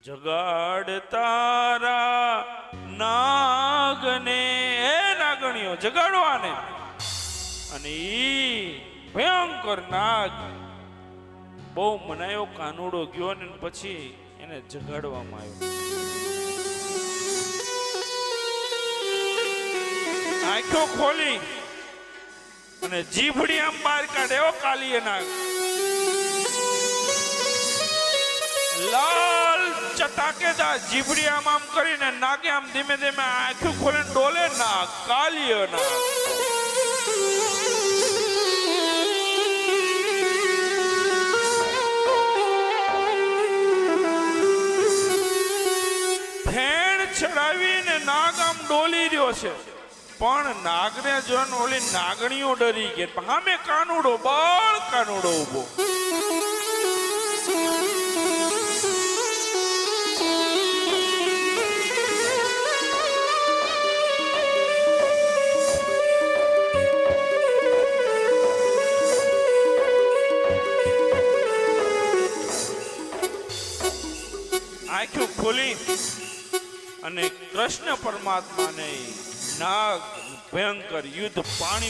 જગાડ તારા નાગને એ નાગણીઓ જગાડવાને અને ઈ ભયંકર નાગ બહુ મનાયો કાનુડો ગયો ને પછી એને જગાડવામાં આવ્યો આંખો ખોલી અને જીભડી આમ બહાર કાઢ્યો કાલીય નાગ લાલ ચટાકેદાર જીભડી આમ આમ કરીને નાગે આમ ધીમે ધીમે આંખો ખોલીને ડોલે નાગ કાલીય નાગ ફેણ ચડાવીને નાગ આમ ડોલી રહ્યો છે પણ નાગને જોઈને ઓલી નાગણીઓ ડરી ગઈ સામે કાનુડો બાળ કાનુડો ઉભો આંખો ખોલી અને કૃષ્ણ પરમાત્માને નાગ ભયંકર યુદ્ધ પાણી